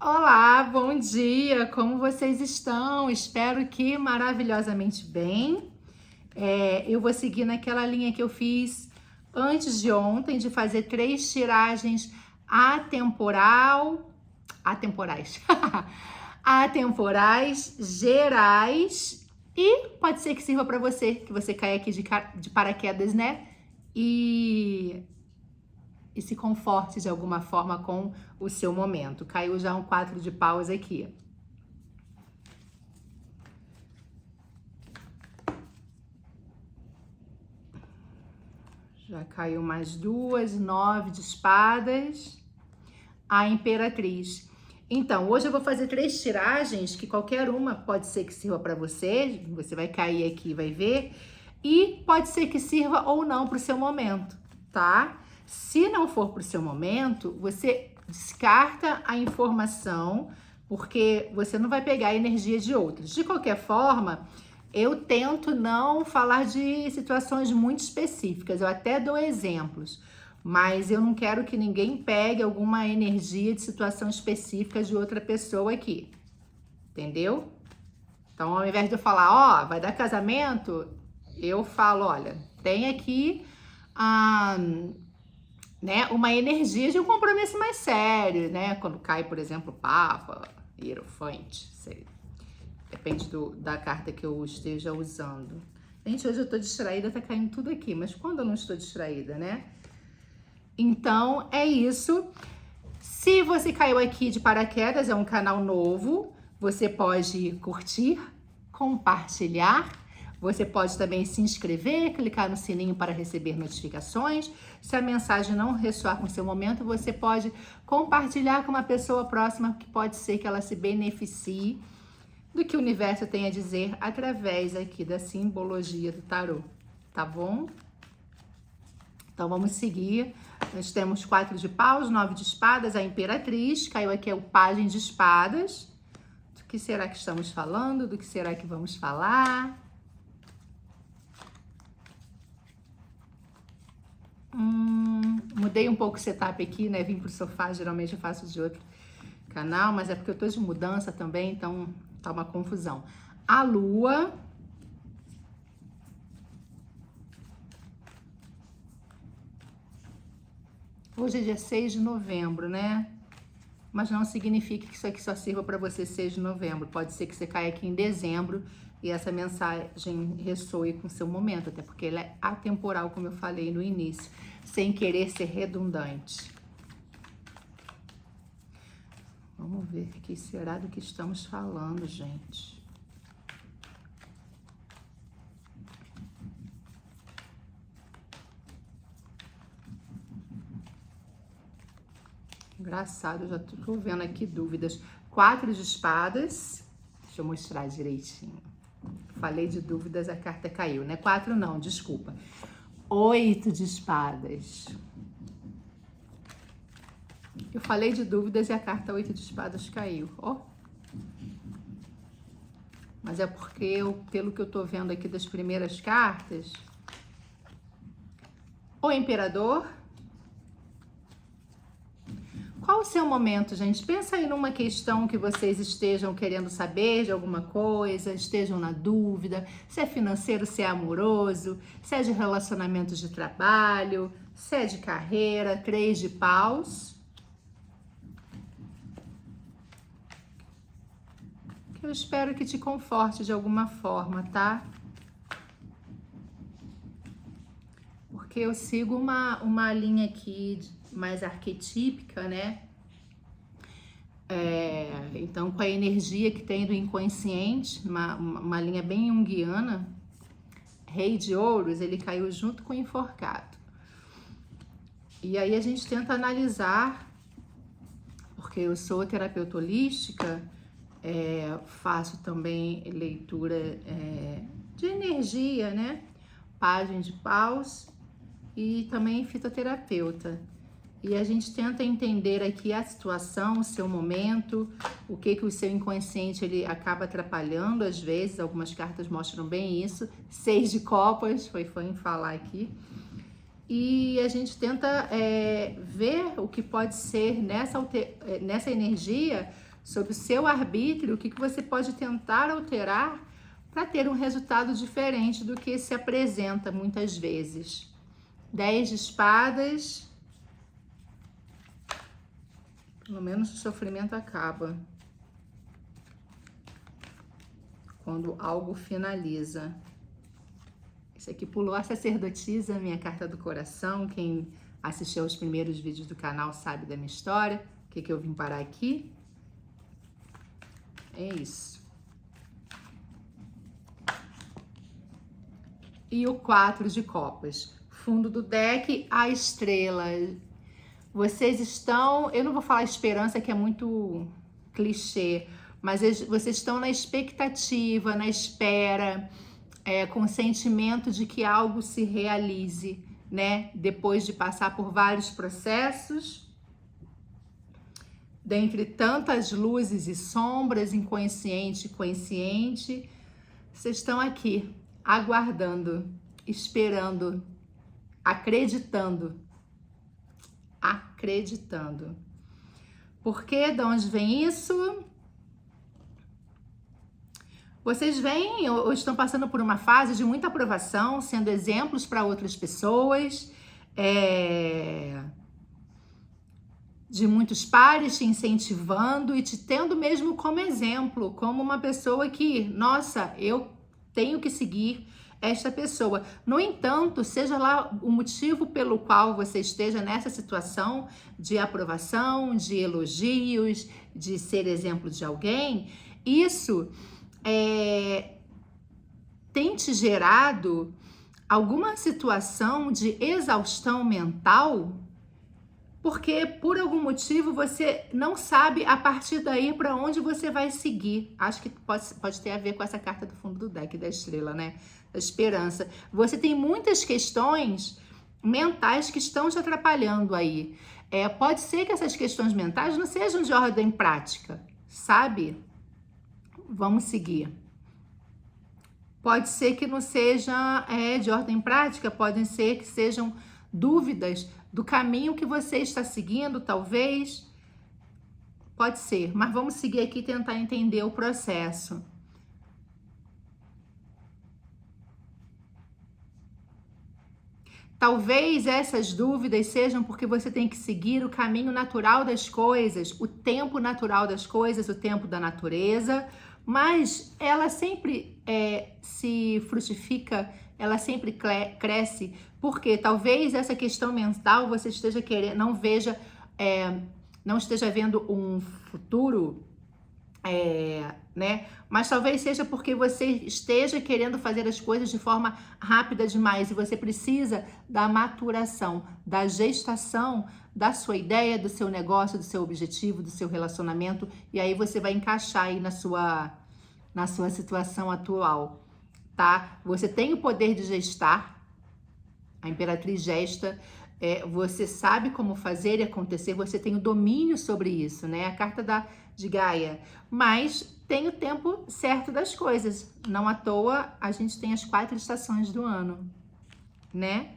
Olá, bom dia! Como vocês estão? Espero que maravilhosamente bem. Eu vou seguir naquela linha que eu fiz antes de ontem, de fazer 3 tiragens atemporais, atemporais, gerais, e pode ser que sirva para você, que você caia aqui de paraquedas, né? E se conforte de alguma forma com o seu momento. Caiu já um 4 de paus aqui. Já caiu mais 2, 9 de espadas. A Imperatriz. Então, hoje eu vou fazer 3 tiragens, que qualquer uma pode ser que sirva para você. Você vai cair aqui e vai ver. E pode ser que sirva ou não para o seu momento, tá? Se não for para o seu momento, você descarta a informação, porque você não vai pegar a energia de outros. De qualquer forma, eu tento não falar de situações muito específicas, eu até dou exemplos, mas eu não quero que ninguém pegue alguma energia de situação específica de outra pessoa aqui, entendeu? Então, ao invés de eu falar, ó, vai dar casamento, eu falo, olha, tem aqui né, uma energia de um compromisso mais sério, né? Quando cai, por exemplo, Papa, Hierofante, sei. Depende da carta que eu esteja usando. Gente, hoje eu tô distraída, tá caindo tudo aqui, mas quando eu não estou distraída, né? Então, é isso. Se você caiu aqui de paraquedas, é um canal novo, você pode curtir, compartilhar. Você pode também se inscrever, clicar no sininho para receber notificações. Se a mensagem não ressoar com o seu momento, você pode compartilhar com uma pessoa próxima, que pode ser que ela se beneficie do que o universo tem a dizer através aqui da simbologia do tarô, tá bom? Então vamos seguir. Nós temos 4 de paus, 9 de espadas, a Imperatriz, caiu aqui o Pajem de espadas. Do que será que estamos falando? Do que será que vamos falar? Mudei um pouco o setup aqui, né? Vim pro sofá, geralmente eu faço de outro canal, mas é porque eu tô de mudança também, então tá uma confusão. A Lua. Hoje é dia 6 de novembro, né? Mas não significa que isso aqui só sirva para você 6 de novembro. Pode ser que você caia aqui em dezembro e essa mensagem ressoe com o seu momento, até porque ela é atemporal, como eu falei no início, sem querer ser redundante. Vamos ver o que será do que estamos falando, gente. Engraçado, eu já tô vendo aqui dúvidas. 4 de espadas. Deixa eu mostrar direitinho. Falei de dúvidas, a carta caiu, né? 4 não, desculpa. 8 de espadas. Eu falei de dúvidas e a carta 8 de espadas caiu, ó. Mas é porque, pelo que eu tô vendo aqui das primeiras cartas, o Imperador. Qual o seu momento, gente? Pensa aí numa questão que vocês estejam querendo saber de alguma coisa, estejam na dúvida, se é financeiro, se é amoroso, se é de relacionamentos de trabalho, se é de carreira. 3 de paus. Que eu espero que te conforte de alguma forma, tá? Porque eu sigo uma linha aqui mais arquetípica, né? Então, com a energia que tem do inconsciente, uma linha bem junguiana, Rei de Ouros, ele caiu junto com o Enforcado. E aí a gente tenta analisar, porque eu sou terapeuta holística, faço também leitura de energia, né? Pajem de paus e também fitoterapeuta. E a gente tenta entender aqui a situação, o seu momento, o que o seu inconsciente ele acaba atrapalhando às vezes. Algumas cartas mostram bem isso. 6 de copas, foi em falar aqui. E a gente tenta ver o que pode ser nessa energia sob o seu arbítrio, o que você pode tentar alterar para ter um resultado diferente do que se apresenta muitas vezes. 10 de espadas. Pelo menos o sofrimento acaba quando algo finaliza. Esse aqui pulou a sacerdotisa, minha carta do coração. Quem assistiu aos primeiros vídeos do canal sabe da minha história. O que eu vim parar aqui? É isso. E o 4 de copas. Fundo do deck, a estrela. Vocês estão... Eu não vou falar esperança, que é muito clichê. Mas vocês estão na expectativa, na espera, com o sentimento de que algo se realize, né? Depois de passar por vários processos, dentre tantas luzes e sombras, inconsciente e consciente, vocês estão aqui, aguardando, esperando, acreditando. Acreditando. Por quê? De onde vem isso? Vocês vêm ou estão passando por uma fase de muita aprovação, sendo exemplos para outras pessoas, de muitos pares te incentivando e te tendo mesmo como exemplo, como uma pessoa que, nossa, eu tenho que seguir esta pessoa. No entanto, seja lá o motivo pelo qual você esteja nessa situação de aprovação, de elogios, de ser exemplo de alguém, isso tem te gerado alguma situação de exaustão mental, porque por algum motivo você não sabe a partir daí para onde você vai seguir. Acho que pode ter a ver com essa carta do fundo do deck da estrela, né? Da esperança. Você tem muitas questões mentais que estão te atrapalhando aí. Pode ser que essas questões mentais não sejam de ordem prática, sabe? Vamos seguir. Pode ser que não seja de ordem prática, podem ser que sejam dúvidas do caminho que você está seguindo, talvez. Pode ser, mas vamos seguir aqui e tentar entender o processo. Talvez essas dúvidas sejam porque você tem que seguir o caminho natural das coisas, o tempo natural das coisas, o tempo da natureza, mas ela sempre se frutifica, ela sempre cresce, porque talvez essa questão mental você esteja querendo, não esteja vendo um futuro, né? Mas talvez seja porque você esteja querendo fazer as coisas de forma rápida demais e você precisa da maturação, da gestação da sua ideia, do seu negócio, do seu objetivo, do seu relacionamento, e aí você vai encaixar aí na sua situação atual, tá? Você tem o poder de gestar, a Imperatriz gesta, você sabe como fazer e acontecer, você tem o domínio sobre isso, né? A carta de Gaia, mas tem o tempo certo das coisas. Não à toa a gente tem as 4 estações do ano, né?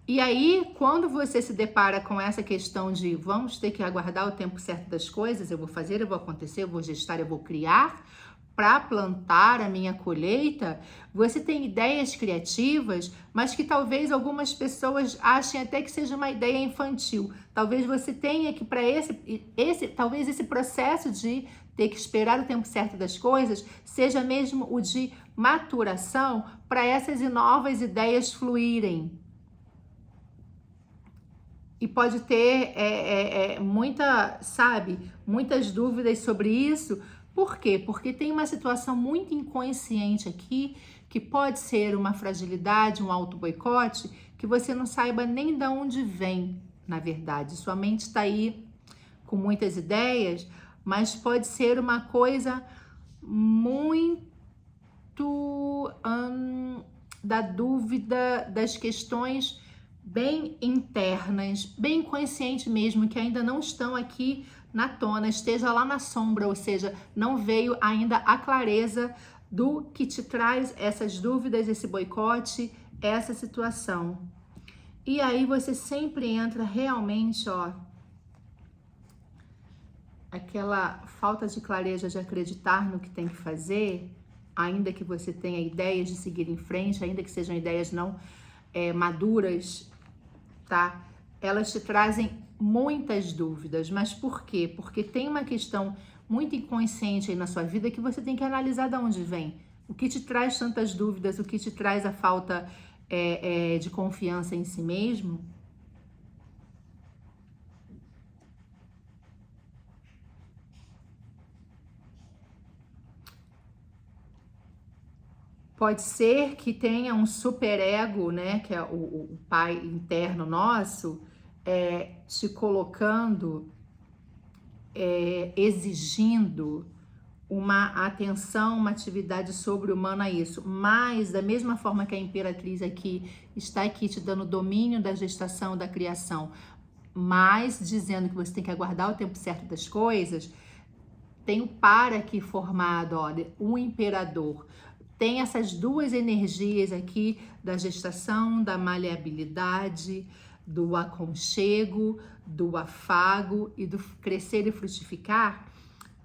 E aí, quando você se depara com essa questão de vamos ter que aguardar o tempo certo das coisas, eu vou fazer, eu vou acontecer, eu vou gestar, eu vou criar para plantar a minha colheita, você tem ideias criativas, mas que talvez algumas pessoas achem até que seja uma ideia infantil. Talvez você tenha que, para talvez esse processo de ter que esperar o tempo certo das coisas, seja mesmo o de maturação para essas novas ideias fluírem. E pode ter muitas dúvidas sobre isso. Por quê? Porque tem uma situação muito inconsciente aqui, que pode ser uma fragilidade, um auto-boicote, que você não saiba nem de onde vem, na verdade. Sua mente está aí com muitas ideias, mas pode ser uma coisa muito da dúvida, das questões bem internas, bem consciente mesmo, que ainda não estão aqui na tona, esteja lá na sombra, ou seja, não veio ainda a clareza do que te traz essas dúvidas, esse boicote, essa situação. E aí você sempre entra realmente, aquela falta de clareza de acreditar no que tem que fazer, ainda que você tenha ideias de seguir em frente, ainda que sejam ideias não maduras, tá? Elas te trazem muitas dúvidas, mas por quê? Porque tem uma questão muito inconsciente aí na sua vida que você tem que analisar de onde vem. O que te traz tantas dúvidas, o que te traz a falta de confiança em si mesmo. Pode ser que tenha um superego, né, que é o pai interno nosso, te colocando, exigindo uma atenção, uma atividade sobre-humana a isso. Mas, da mesma forma que a Imperatriz aqui está aqui te dando domínio da gestação, da criação, mas dizendo que você tem que aguardar o tempo certo das coisas, tem o par aqui formado, olha, o imperador. Tem essas duas energias aqui da gestação, da maleabilidade, do aconchego, do afago e do crescer e frutificar.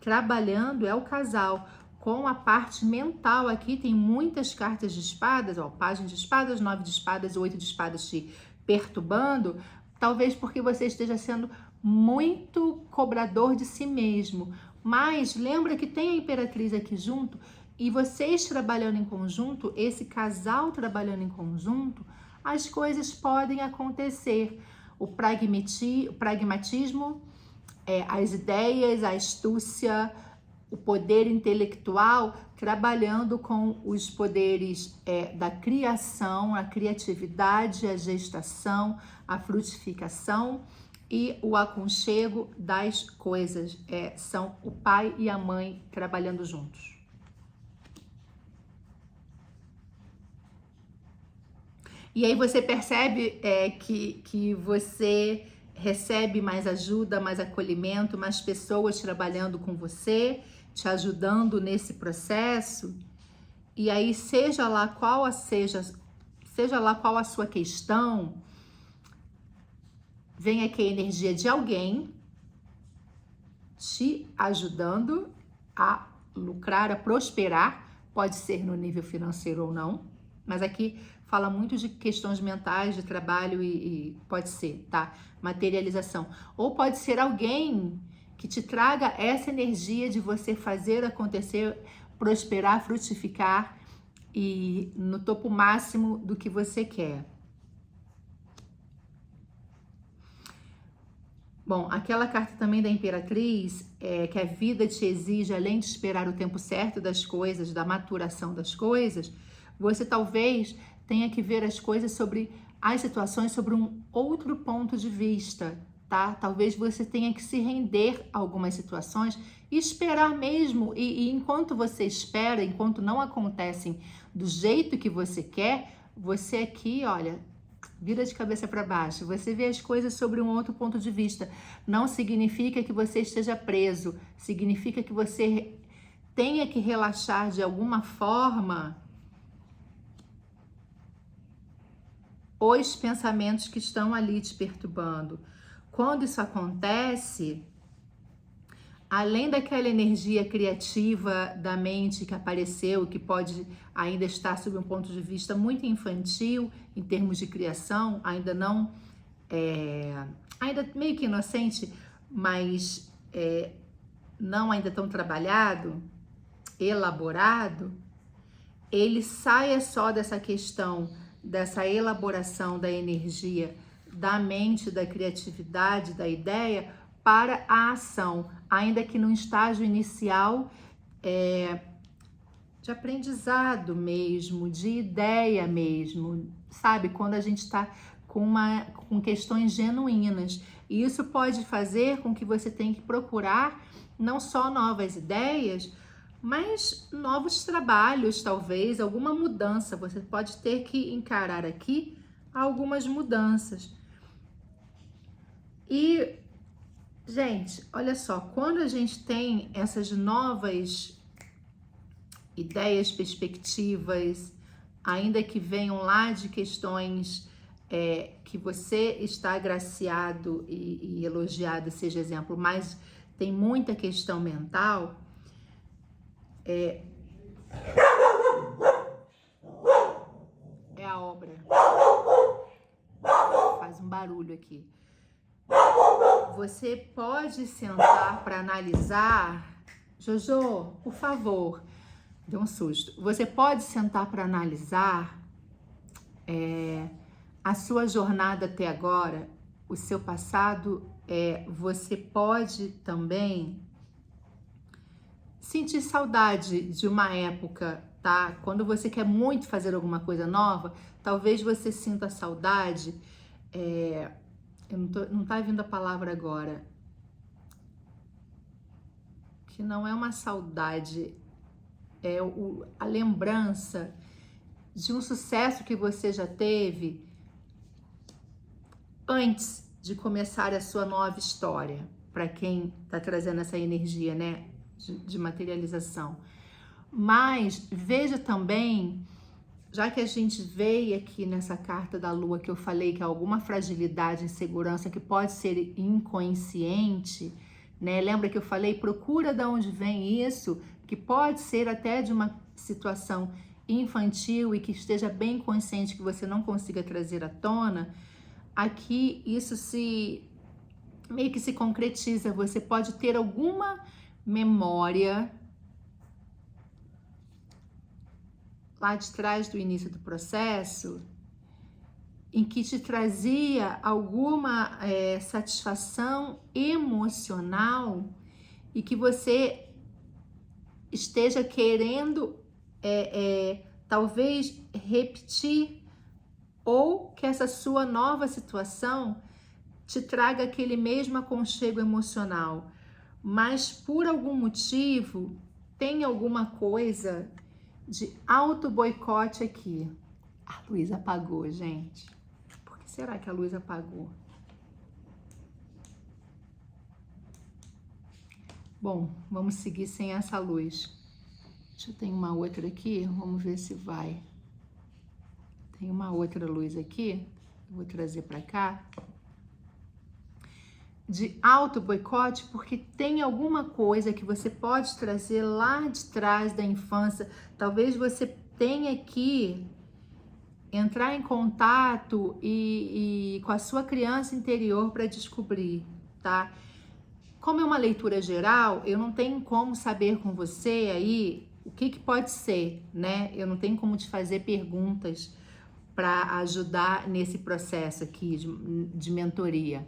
Trabalhando é o casal com a parte mental aqui. Tem muitas cartas de espadas, ó, página de espadas, 9 de espadas, 8 de espadas te perturbando. Talvez porque você esteja sendo muito cobrador de si mesmo. Mas lembra que tem a Imperatriz aqui junto e vocês trabalhando em conjunto, esse casal trabalhando em conjunto, as coisas podem acontecer. O pragmatismo, as ideias, a astúcia, o poder intelectual, trabalhando com os poderes da criação, a criatividade, a gestação, a frutificação e o aconchego das coisas. São o pai e a mãe trabalhando juntos. E aí você percebe que você recebe mais ajuda, mais acolhimento, mais pessoas trabalhando com você, te ajudando nesse processo. E aí seja lá qual a sua questão, vem aqui a energia de alguém te ajudando a lucrar, a prosperar, pode ser no nível financeiro ou não, mas aqui fala muito de questões mentais, de trabalho e pode ser, tá? Materialização. Ou pode ser alguém que te traga essa energia de você fazer acontecer, prosperar, frutificar e no topo máximo do que você quer. Bom, aquela carta também da Imperatriz, que a vida te exige, além de esperar o tempo certo das coisas, da maturação das coisas, você talvez tenha que ver as coisas as situações sobre um outro ponto de vista, tá? Talvez você tenha que se render a algumas situações e esperar mesmo, e enquanto você espera, enquanto não acontecem do jeito que você quer, você aqui, olha, vira de cabeça para baixo, você vê as coisas sobre um outro ponto de vista. Não significa que você esteja preso, significa que você tenha que relaxar de alguma forma os pensamentos que estão ali te perturbando. Quando isso acontece, além daquela energia criativa da mente que apareceu, que pode ainda estar sob um ponto de vista muito infantil em termos de criação, ainda não, ainda meio que inocente, mas não ainda tão trabalhado, elaborado, ele saia só dessa questão, dessa elaboração da energia, da mente, da criatividade, da ideia, para a ação, ainda que num estágio inicial de aprendizado mesmo, de ideia mesmo, sabe? Quando a gente está com questões genuínas. E isso pode fazer com que você tenha que procurar não só novas ideias, mas novos trabalhos, talvez, alguma mudança. Você pode ter que encarar aqui algumas mudanças. E, gente, olha só, quando a gente tem essas novas ideias, perspectivas, ainda que venham lá de questões que você está agraciado e elogiado, seja exemplo, mas tem muita questão mental, é a obra. Faz um barulho aqui. Você pode sentar para analisar. Jojo, por favor, deu um susto. Você pode sentar para analisar a sua jornada até agora, o seu passado. Você pode também sentir saudade de uma época, tá? Quando você quer muito fazer alguma coisa nova, talvez você sinta saudade. Não tá vindo a palavra agora. Que não é uma saudade, a lembrança de um sucesso que você já teve antes de começar a sua nova história. Para quem tá trazendo essa energia, né, de materialização. Mas veja também, já que a gente veio aqui nessa carta da lua que eu falei que há alguma fragilidade, insegurança que pode ser inconsciente, né? Lembra que eu falei, procura de onde vem isso, que pode ser até de uma situação infantil e que esteja bem consciente que você não consiga trazer à tona. Aqui isso meio que se concretiza. Você pode ter alguma memória lá de trás do início do processo, em que te trazia alguma satisfação emocional e que você esteja querendo talvez repetir, ou que essa sua nova situação te traga aquele mesmo aconchego emocional, mas por algum motivo tem alguma coisa de auto-boicote aqui. A luz apagou, gente. Por que será que a luz apagou? Bom, vamos seguir sem essa luz. Deixa eu ter uma outra aqui, vamos ver se vai. Tem uma outra luz aqui, vou trazer para cá. De auto-boicote, porque tem alguma coisa que você pode trazer lá de trás da infância. Talvez você tenha que entrar em contato e com a sua criança interior para descobrir, tá? Como é uma leitura geral, eu não tenho como saber com você aí o que pode ser, né? Eu não tenho como te fazer perguntas para ajudar nesse processo aqui de mentoria.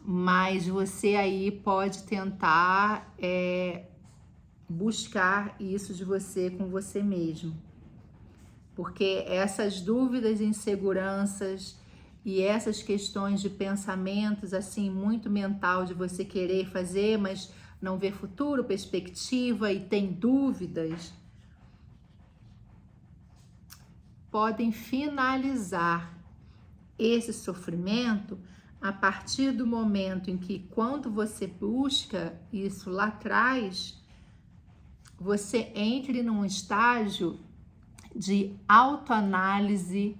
Mas você aí pode tentar buscar isso de você com você mesmo. Porque essas dúvidas e inseguranças e essas questões de pensamentos, assim, muito mental, de você querer fazer, mas não ver futuro, perspectiva e tem dúvidas, podem finalizar esse sofrimento a partir do momento em que, quando você busca isso lá atrás, você entre num estágio de autoanálise,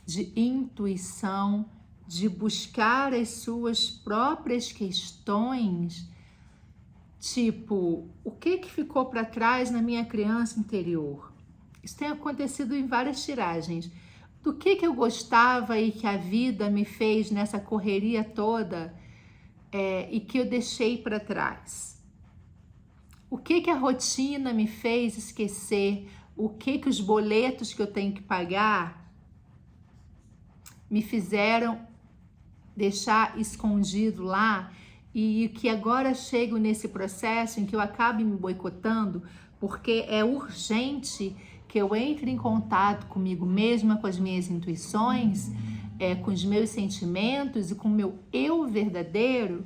de intuição, de buscar as suas próprias questões, tipo, o que ficou para trás na minha criança interior? Isso tem acontecido em várias tiragens. Do que eu gostava e que a vida me fez nessa correria toda e que eu deixei para trás? O que a rotina me fez esquecer? O que os boletos que eu tenho que pagar me fizeram deixar escondido lá, e que agora chego nesse processo em que eu acabe me boicotando, porque é urgente que eu entre em contato comigo mesma, com as minhas intuições, com os meus sentimentos e com o meu eu verdadeiro,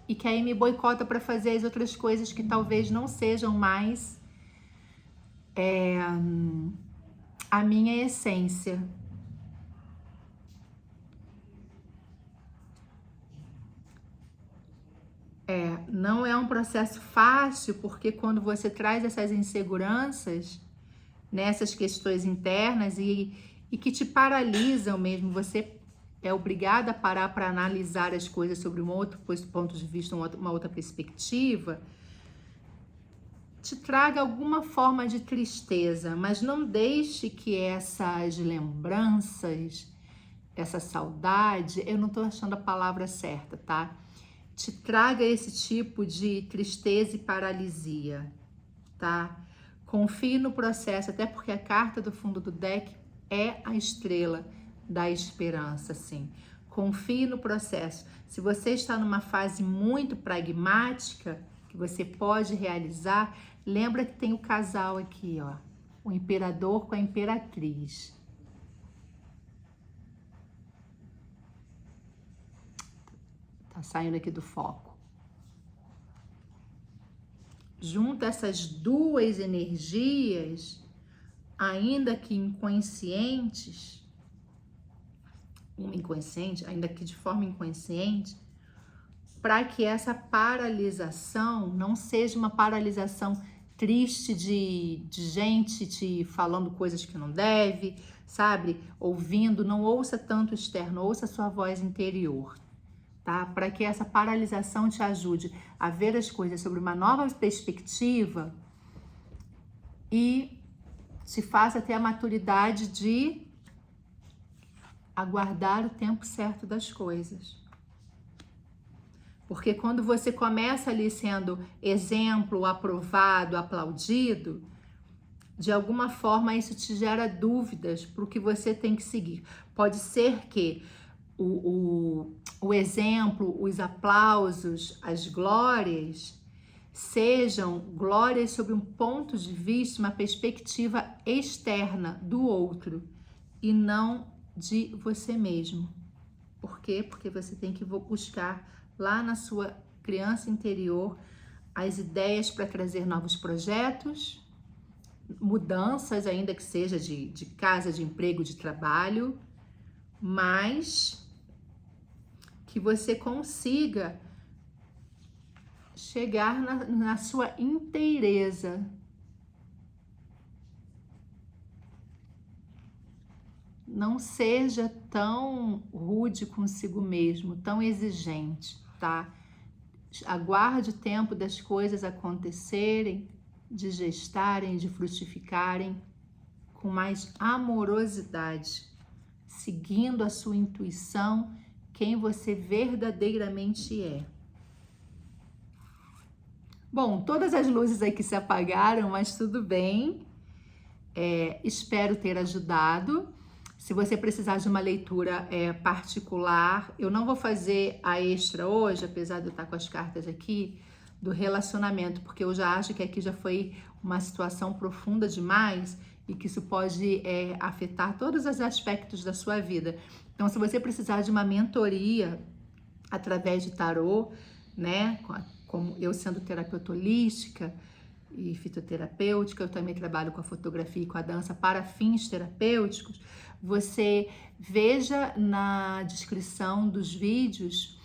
e que aí me boicota para fazer as outras coisas que talvez não sejam mais a minha essência. Não é um processo fácil, porque quando você traz essas inseguranças, nessas questões internas e que te paralisam mesmo, você é obrigada a parar para analisar as coisas sobre um outro ponto de vista, uma outra perspectiva, te traga alguma forma de tristeza, mas não deixe que essas lembranças, essa saudade, eu não estou achando a palavra certa, tá? Te traga esse tipo de tristeza e paralisia, tá? Confie no processo, até porque a carta do fundo do deck é a estrela da esperança, sim. Confie no processo. Se você está numa fase muito pragmática, que você pode realizar, lembra que tem o casal aqui, ó, o imperador com a imperatriz. Tá saindo aqui do foco. Junta essas duas energias, ainda que inconscientes, ainda que de forma inconsciente, para que essa paralisação não seja uma paralisação triste de gente te falando coisas que não deve, sabe? Ouvindo, não ouça tanto externo, ouça a sua voz interior, tá? Para que essa paralisação te ajude a ver as coisas sobre uma nova perspectiva e te faça ter a maturidade de aguardar o tempo certo das coisas. Porque quando você começa ali sendo exemplo, aprovado, aplaudido, de alguma forma isso te gera dúvidas para o que você tem que seguir. Pode ser que o exemplo, os aplausos, as glórias sejam glórias sob um ponto de vista, uma perspectiva externa do outro e não de você mesmo. Por quê? Porque você tem que buscar lá na sua criança interior as ideias para trazer novos projetos, mudanças, ainda que seja de casa, de emprego, de trabalho, mas que você consiga chegar na sua inteireza. Não seja tão rude consigo mesmo, tão exigente, tá? Aguarde o tempo das coisas acontecerem, de gestarem, de frutificarem com mais amorosidade, seguindo a sua intuição, quem você verdadeiramente é. Bom, todas as luzes aqui se apagaram, mas tudo bem. Espero ter ajudado. Se você precisar de uma leitura particular, eu não vou fazer a extra hoje, apesar de eu estar com as cartas aqui, do relacionamento, porque eu já acho que aqui já foi uma situação profunda demais e que isso pode afetar todos os aspectos da sua vida. Então, se você precisar de uma mentoria através de tarô, né, como eu sendo terapeuta holística e fitoterapêutica, eu também trabalho com a fotografia e com a dança para fins terapêuticos, você veja na descrição dos vídeos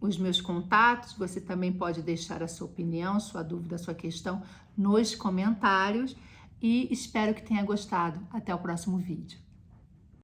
os meus contatos, você também pode deixar a sua opinião, sua dúvida, sua questão nos comentários e espero que tenha gostado. Até o próximo vídeo.